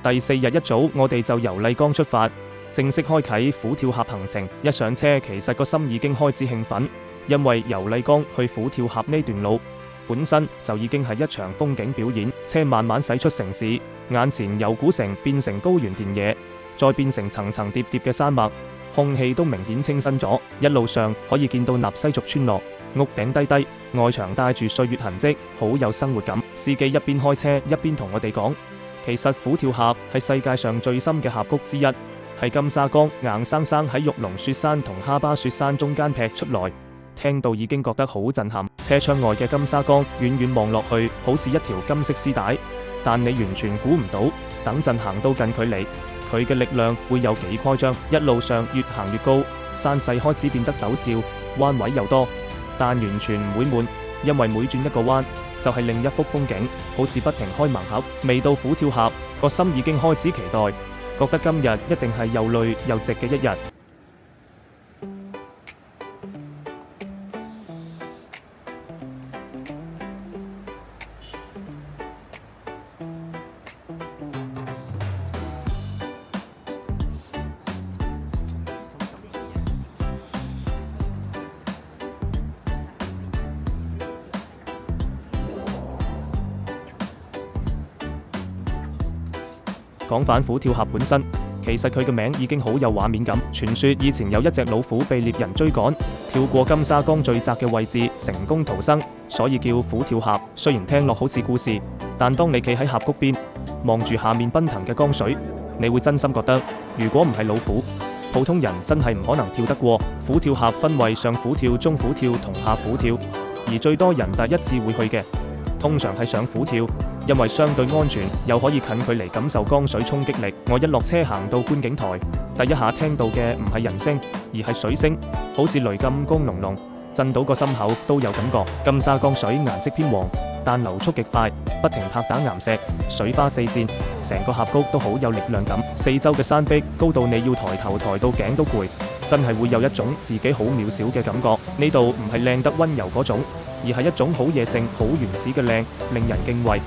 第4日一早，我哋就由麗江出發，正式開啟虎跳峽行程。一上車，其實個心已經開始興奮，因為由麗江去虎跳峽呢段路本身就已經係一場風景表演。車慢慢駛出城市，眼前由古城變成高原田野，再變成層層疊疊嘅山脈，空氣都明顯清新咗。一路上可以見到納西族村落，屋頂低低，外牆帶住歲月痕跡，好有生活感。司機一邊開車一邊同我哋講，其實虎跳峽係世界上最深嘅峽谷之一，係金沙江硬生生喺玉龍雪山同哈巴雪山中間劈出來，聽到已經覺得好震撼。車窗外嘅金沙江遠遠望落去好似一條金色絲帶，但你完全估唔到，等陣行到近距離，佢嘅力量會有幾誇張。一路上越行越高，山勢開始變得陡峭，彎位又多，但完全唔會悶，因為每轉一個彎就係另一幅風景，好似不停開盲盒。未到虎跳峽，個心已經開始期待，覺得今日一定係又累又值嘅一日。講返虎跳峽本身，其實佢嘅名已經好有畫面感。傳說以前有一隻老虎被獵人追趕，跳過金沙江最窄嘅位置，成功逃生，所以叫虎跳峽。雖然聽落好似故事，但當你企喺峽谷邊，望住下面奔騰嘅江水，你會真心覺得，如果唔係老虎，普通人真係唔可能跳得過。虎跳峽分為上虎跳、中虎跳同下虎跳，而最多人第一次會去嘅，通常係上虎跳，因為相對安全，又可以近距離感受江水衝擊力。我一落車行到觀景台，第一下聽到嘅唔係人聲，而係水聲，好似雷咁光隆隆，震到個心口都有感覺。金沙江水顏色偏黃，但流速極快，不停拍打岩石，水花四濺，成個峽谷都好有力量感。四周嘅山壁高到你要抬頭抬到頸都攰，真係會有一種自己好渺小嘅感覺。呢度唔係靚得溫柔嗰種，而係一種好野性、好原始嘅靚，令人敬畏。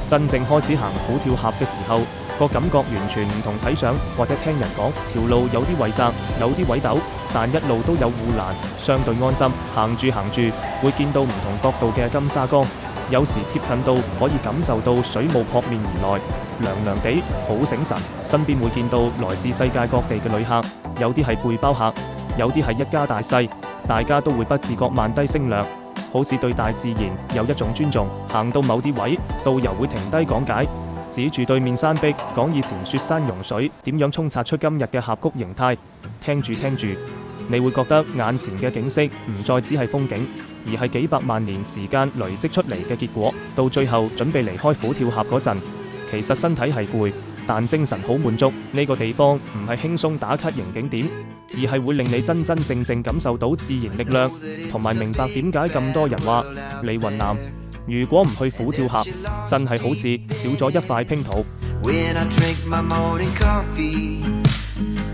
真正開始行虎跳峽嘅時候，個感覺完全唔同睇相或者聽人講。條路有啲位窄，有啲位陡，但一路都有護欄，相對安心。行住行住，會見到唔同角度嘅金沙江，有時貼近到可以感受到水霧撲面而來，涼涼地，好醒神。身邊會見到來自世界各地嘅旅客，有啲係背包客，有啲係一家大細，大家都會不自覺慢低聲量，好似對大自然有一種尊重。行到某啲位，導遊會停低講解，指住對面山壁講以前雪山融水點樣沖刷出今日嘅峽谷形態。聽住聽住，你會覺得眼前嘅景色唔再只係風景，而係幾百萬年時間累積出嚟嘅結果。到最後準備離開虎跳峽嗰陣，其實身體係攰，但精神好滿足。呢個地方唔係輕鬆打卡型景點，而係會令你真真正正感受到自然力量，同埋明白點解咁多人話嚟雲南如果唔去虎跳峽，真係好似少咗一塊拼圖。When I drink my morning coffee,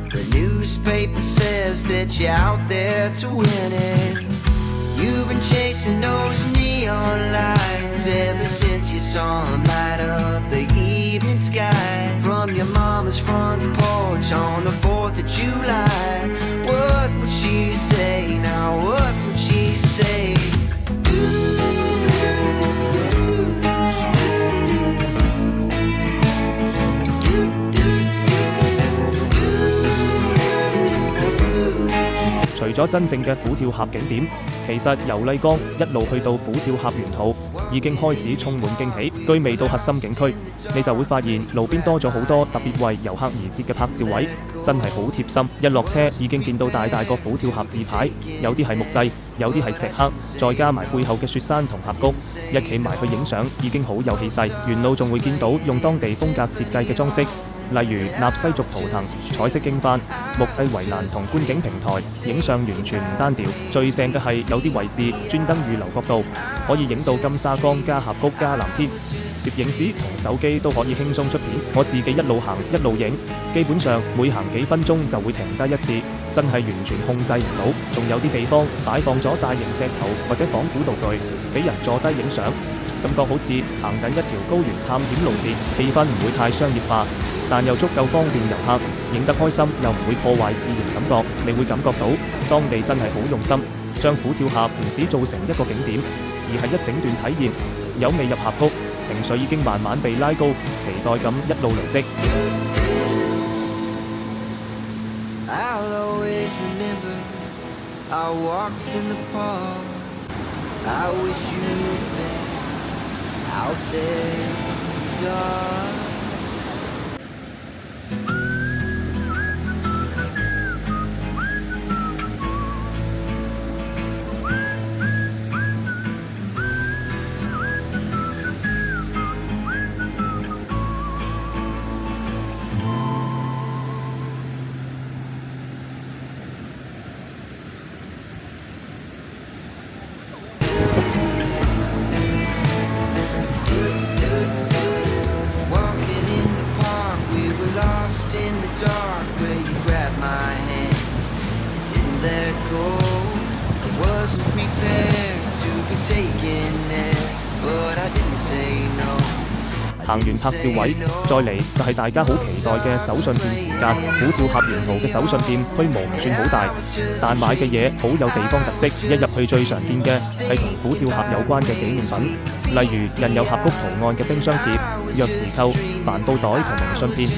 the newspaper says that you're out there to win it. You've been chasing those neon lights ever since you saw 'em light up the evening sky from your mama's front porch on the 4th of July. What would she say now? What would she say? 除咗真正嘅虎跳峽景點，其實由麗江一路去到虎跳峽沿途已經開始充滿驚喜。居未到核心景區，你就會發現路邊多咗好多特別為遊客而設嘅拍照位，真係好貼心。一落車已經見到大大個虎跳峽字牌，有啲係木製，有啲係石刻，再加埋背後嘅雪山同峽谷，一企埋去影相已經好有氣勢。沿路仲會見到用當地風格設計嘅裝飾。例如納西族圖騰、彩色經幡、木製圍欄同觀景平台，影相完全唔單調。最正嘅係有啲位置專登預留角度，可以影到金沙江加峽谷加藍天。攝影師同手機都可以輕鬆出片。我自己一路行一路影，基本上每行幾分鐘就會停低一次，真係完全控制唔到。仲有啲地方擺放咗大型石頭或者仿古道具，俾人坐低影相，感覺好似行緊一條高原探險路線，氣氛唔會太商業化。但又足夠方便遊客，影得開心又唔會破壞自然感覺。你會感覺到當地真係好用心，將虎跳峽唔止做成一個景點，而係一整段體驗。有未入峽谷，情緒已經慢慢被拉高，期待咁一路累積。I'll always remember our walks in the park. I wish you the best out there in the dark. In the dark where you grabbed my hands, didn't let go. I wasn't prepared to be taken there, but I didn't say no. 行完拍照位，再嚟就係大家好期待嘅手信店時間。虎跳峽沿途嘅手信店規模唔算好大，但買嘅嘢好有地方特色。一入去最常見嘅係同虎跳峽有關嘅紀念品，例如印有峽谷圖案嘅冰箱貼、藥匙扣、帆布袋同明信片，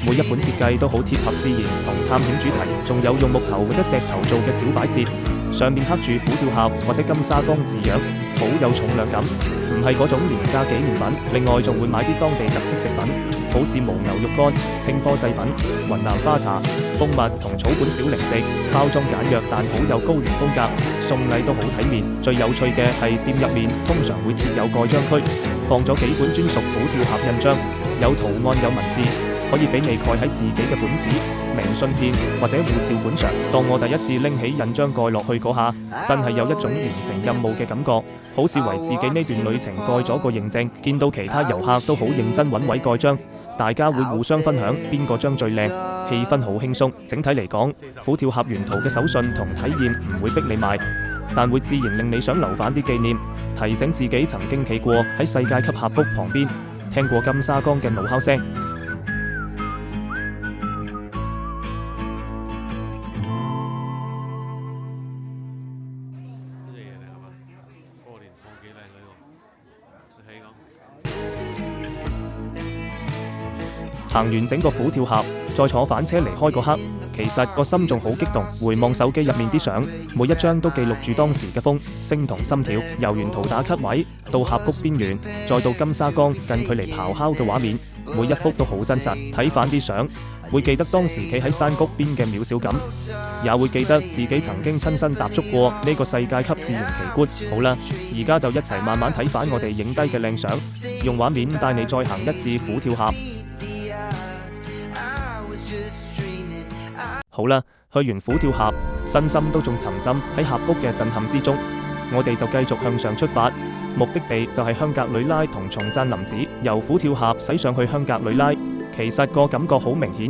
每一本設計都好貼合自然同探險主題。仲有用木頭或者石頭做嘅小擺設，上面刻住虎跳峽或者金沙江字樣，好有重量感，唔係嗰種廉價紀念品。另外仲會買啲當地特色食品，好似牦牛肉乾、青稞製品、雲南花茶、蜂蜜同草本小零食，包裝簡約但好有高原風格，送禮都好體面。最有趣嘅係店入面通常會設有蓋章區，放咗幾本專屬虎跳峽印章，有圖案有文字，可以俾你蓋喺自己嘅本子、明信片或者護照本上。當我第一次拎起印章蓋落去嗰下，真係有一種完成任務嘅感覺，好似為自己呢段旅程蓋咗個認證。見到其他遊客都好認真揾位蓋章，大家會互相分享邊個章最靚，氣氛好輕鬆。整體嚟講，虎跳峽沿途嘅手信同體驗唔會逼你買，但會自然令你想留返啲紀念，提醒自己曾經企過喺世界級峽谷旁邊，聽過金沙江嘅怒哮聲。行完整個虎跳峽，再坐反車離開嗰刻，其實個心仲好激動。回望手機入面啲相，每一張都記錄住當時嘅風聲同心跳。由沿途打卡位到峽谷邊緣，再到金沙江近距離咆哮嘅畫面，每一幅都好真實。睇返啲相，會記得當時企喺山谷邊嘅渺小感，也會記得自己曾經親身踏足過呢個世界級自然奇觀。好啦，而家就一齊慢慢睇返我哋影低嘅靚相，用畫面帶你再行一次虎跳峽。好啦，去完虎跳峽，身心都仲沉浸喺峽谷嘅震撼之中，我哋就繼續向上出發，目的地就係香格里拉同松贊林子。由虎跳峽駛上去香格里拉，其實個感覺好明顯，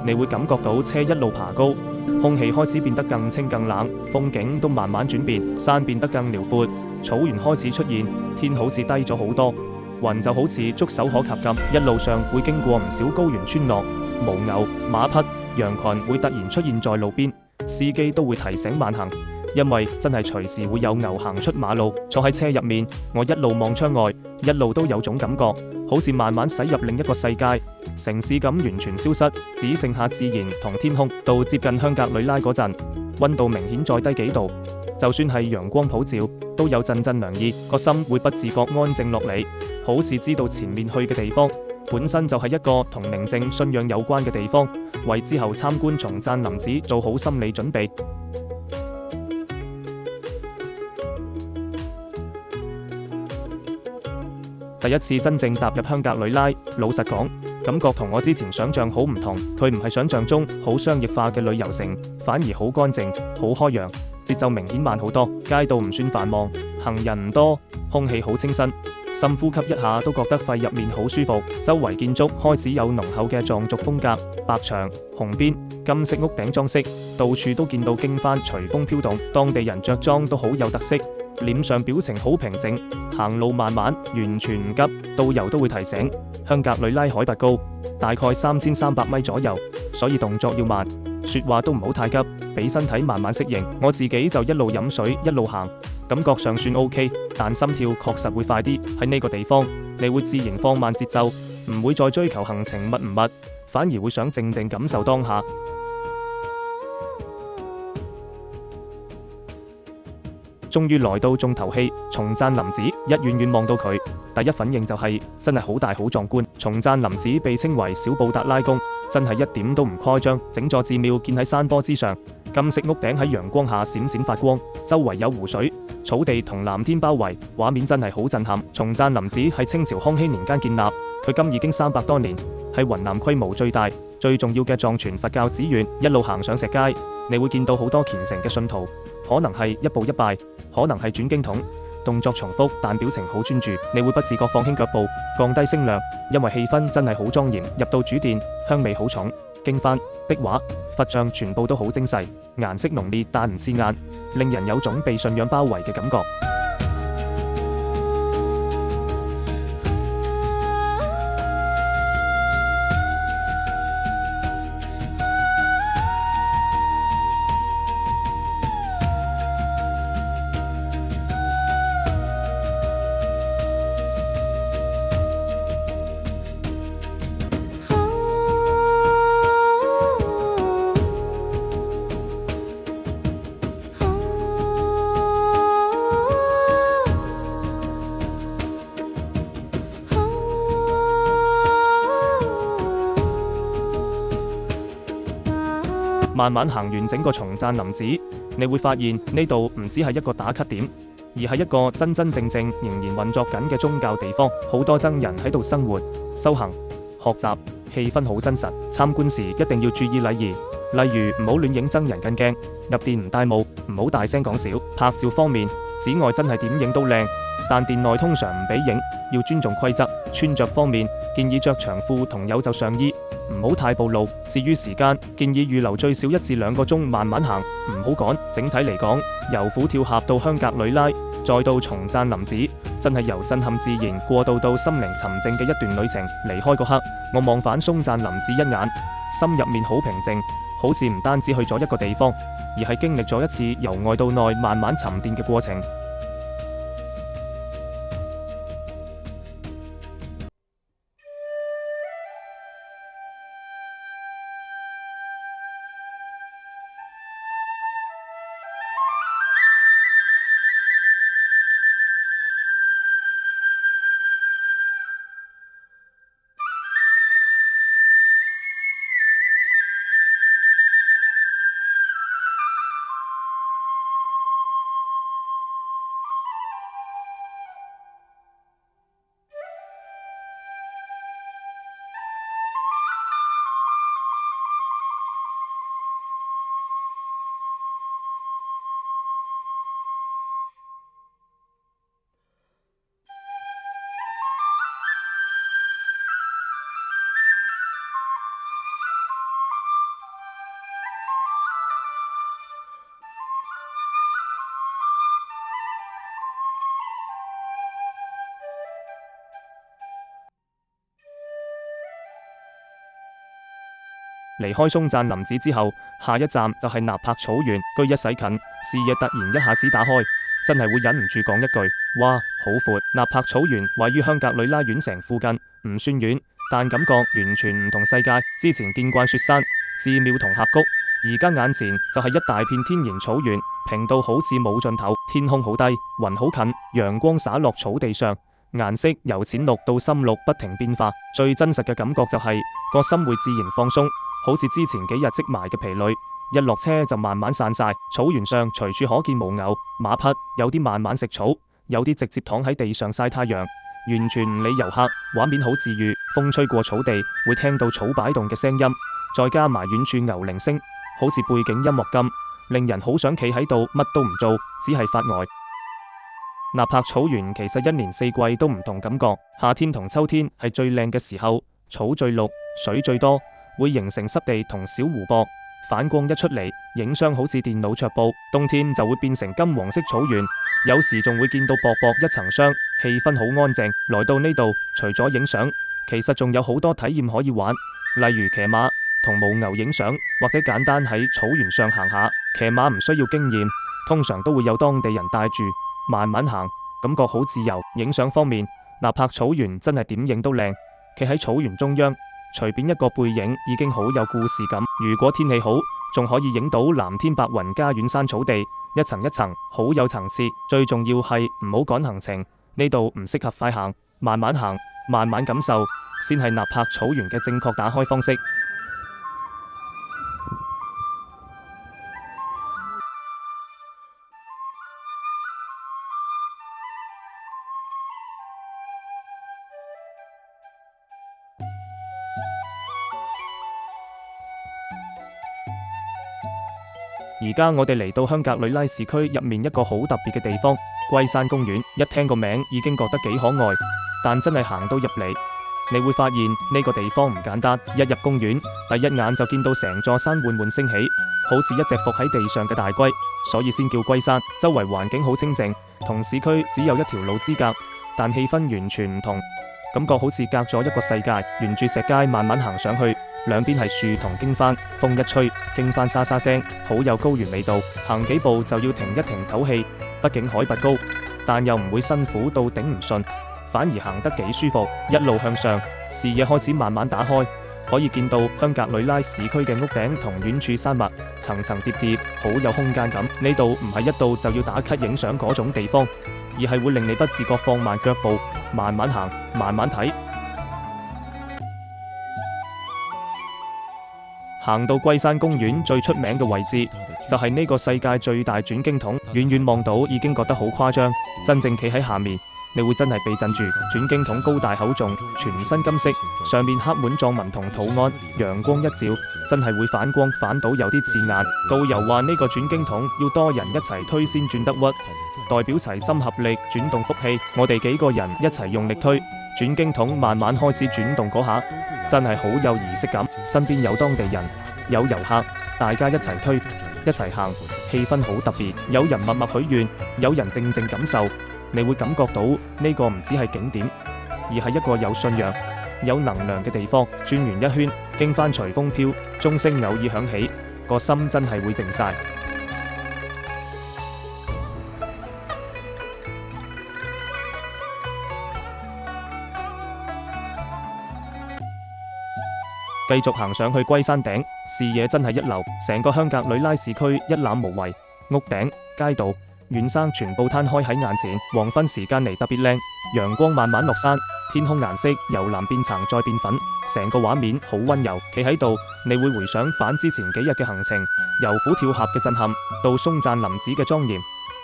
你會感覺到車一路爬高，空氣開始變得更清更冷，風景都慢慢轉變，山變得更遼闊，草原開始出現，天好似低咗好多，雲就好似觸手可及咁。一路上會經過唔少高原村落，犛牛、馬匹、羊群會突然出現在路邊，司機都會提醒慢行，因為真係隨時會有牛行出馬路。坐喺車入面，我一路望窗外，一路都有種感覺，好似慢慢駛入另一個世界，城市感完全消失，只剩下自然同天空。到接近香格里拉嗰陣，溫度明顯再低幾度，就算係陽光普照，都有陣陣涼意，個心會不自覺安靜落嚟，好似知道前面去嘅地方本身就係一個同寧靜信仰有關嘅地方，為之後參觀松讚林寺做好心理準備。第一次真正踏入香格里拉，老實講，感覺同我之前想象好唔同。佢唔係想象中好商業化嘅旅遊城，反而好乾淨、好開揚，節奏明顯慢好多。街道唔算繁忙，行人唔多，空氣好清新，深呼吸一下都覺得肺入面好舒服。周圍建築開始有濃厚嘅藏族風格，白牆、紅邊、金色屋頂裝飾，到處都見到經幡隨風飄動。當地人着裝都好有特色，臉上表情好平靜，行路慢慢，完全唔急。導遊都會提醒，香格里拉海拔高，大概3300米左右，所以動作要慢，說話都唔好太急，俾身體慢慢適應。我自己就一路飲水一路行，感覺上算 OK， 但心跳確實會快啲。喺呢個地方，你會自然放慢節奏，唔會再追求行程密唔密，反而會想靜靜感受當下。終於來到重頭戲松讚林寺，一遠遠望到佢，第一反應就係真係好大好壯觀。松讚林寺被稱為小布達拉宮，真係一點都唔誇張。整座寺廟建喺山坡之上，金色屋頂喺陽光下閃閃發光，周圍有湖水、草地同藍天包圍，畫面真係好震撼。松讚林寺喺清朝康熙年間建立，佢今已經300多年，係雲南規模最大、最重要嘅藏傳佛教寺院。一路行上石階，你會見到好多虔誠嘅信徒，可能係一步一拜，可能係轉經筒，動作重複但表情好專注。你會不自覺放輕腳步，降低聲量，因為氣氛真係好莊嚴。入到主殿，香味好重，經幡、壁畫、佛像全部都好精細，顏色濃烈但唔刺眼，令人有種被信仰包圍嘅感覺。慢慢行完整個松讚林寺，你會發現呢度唔只係一個打卡點，而係一個真真正正仍然運作緊嘅宗教地方。好多僧人喺度生活、修行、學習，氣氛好真實。參觀時一定要注意禮儀，例如唔好亂影僧人跟鏡，入殿唔戴帽，唔好大聲講笑。拍照方面，寺外真係點影都靚，但殿內通常唔俾影，要尊重規則。穿着方面，建議着長褲同有袖上衣，唔好太暴露。至於時間，建議預留最少1至2個鐘慢慢行，唔好趕。整體嚟講，由虎跳峽到香格里拉，再到松讚林寺，真係由震撼自然過渡到心靈沉靜嘅一段旅程。離開嗰刻，我望返松讚林寺一眼，心入面好平靜，好似唔單止去咗一個地方，而係經歷咗一次由外到內慢慢沉澱嘅過程。離開松贊林子之後，下一站就係納柏草原。居一駛近，視野突然一下子打開，真係會忍唔住講一句：哇，好闊！納柏草原位於香格里拉縣城附近，唔算遠，但感覺完全唔同世界。之前見慣雪山、寺廟同峽谷，而家眼前就係一大片天然草原，平到好似冇盡頭，天空好低，雲好近，陽光灑落草地上，顏色由淺綠到深綠不停變化。最真實嘅感覺就係個心會自然放鬆，好似之前幾日積埋嘅疲累，一落車就慢慢散晒。草原上隨處可見犛牛、馬匹，有啲慢慢食草，有啲直接躺喺地上曬太陽，完全唔理遊客，畫面好治愈。風吹過草地，會聽到草擺動嘅聲音，再加埋遠處牛鈴聲，好似背景音樂咁，令人好想企喺度乜都唔做，只係發呆。納柏草原其實一年四季都唔同感覺，夏天同秋天係最靚嘅時候，草最綠，水最多，會形成濕地同小湖泊，反光一出嚟，影相好似電腦桌布。冬天就會變成金黃色草原，有時仲會見到薄薄一層霜，氣氛好安靜。來到呢度，除咗影相，其實仲有好多體驗可以玩，例如騎馬、同犛牛影相，或者簡單喺草原上行下。騎馬唔需要經驗，通常都會有當地人帶住，慢慢行，感覺好自由。影相方面，納柏草原真係點影都靚，企喺草原中央，隨便一個背影已經好有故事感。如果天氣好，仲可以影到藍天白雲加遠山草地，一層一層，好有層次。最重要係唔好趕行程，呢度唔適合快行，慢慢行，慢慢感受，先係納柏草原嘅正確打開方式。而家我哋嚟到香格里拉市區入面一個好特別嘅地方——龜山公園。一聽個名已經覺得幾可愛，但真係行到入嚟，你會發現呢個地方唔簡單。一入公園，第一眼就見到成座山緩緩升起，好似一隻伏喺地上嘅大龜，所以先叫龜山。周圍環境好清靜，同市區只有一條路之隔，但氣氛完全唔同，感覺好似隔咗一個世界。沿住石階慢慢行上去，兩邊係樹同經幡，風一吹，經幡沙沙聲，好有高原味道。行幾步就要停一停唞氣，畢竟海拔高，但又唔會辛苦到頂唔順，反而行得幾舒服。一路向上，視野開始慢慢打開，可以見到香格里拉市區嘅屋頂同遠處山脈，層層疊疊，好有空間感。呢度唔係一到就要打卡影相嗰種地方，而係會令你不自覺放慢腳步，慢慢行，慢慢睇。行到龜山公園最出名嘅位置，就係呢個世界最大轉經筒，遠遠望到已經覺得好誇張，真正企喺下面，你會真係被震住。轉經筒高大厚重，全身金色，上面刻滿狀紋同圖案，陽光一照，真係會反光，反倒有啲刺眼。導遊話呢個轉經筒要多人一齊推先轉得屈，代表齊心合力轉動福氣。我哋幾個人一齊用力推，轉經筒慢慢開始轉動嗰下，真係好有儀式感。身邊有當地人，有遊客，大家一齊推，一齊行，氣氛好特別。有人默默許願，有人靜靜感受。你會感覺到呢個唔只係景點，而係一個有信仰、有能量嘅地方。轉完一圈，經幡隨風飄，鐘聲偶爾響起，個心真係會靜晒。繼續行上去龜山頂，視野真係一流，成個香格里拉市區一覽無遺，屋頂、街道、遠山全部攤開喺眼前。黃昏時間嚟特別靚，陽光慢慢落山，天空顏色由藍變橙再變粉，成個畫面好溫柔。企喺度，你會回想返之前幾日嘅行程，由虎跳峽嘅震撼，到松贊林子嘅莊嚴，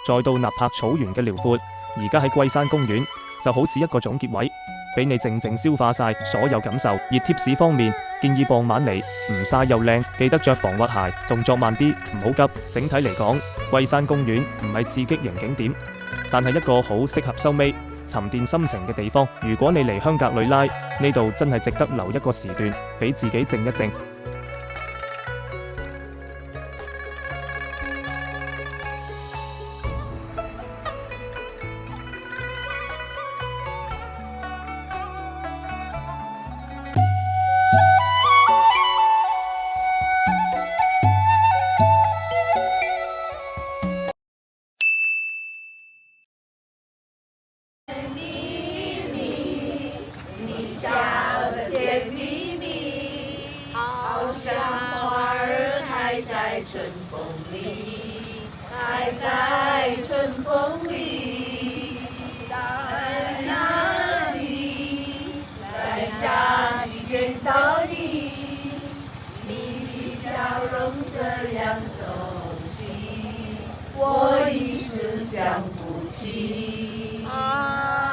再到納柏草原嘅遼闊，而家喺龜山公園就好似一個總結位，俾你靜靜消化晒所有感受。熱貼士方面，建議傍晚嚟，唔曬又靚，記得着防滑鞋，動作慢啲，唔好急。整體嚟講，龜山公園唔係刺激型景點，但係一個好適合收尾、沉澱心情嘅地方。如果你嚟香格里拉，呢度真係值得留一個時段，俾自己靜一靜。我一时想不起。啊。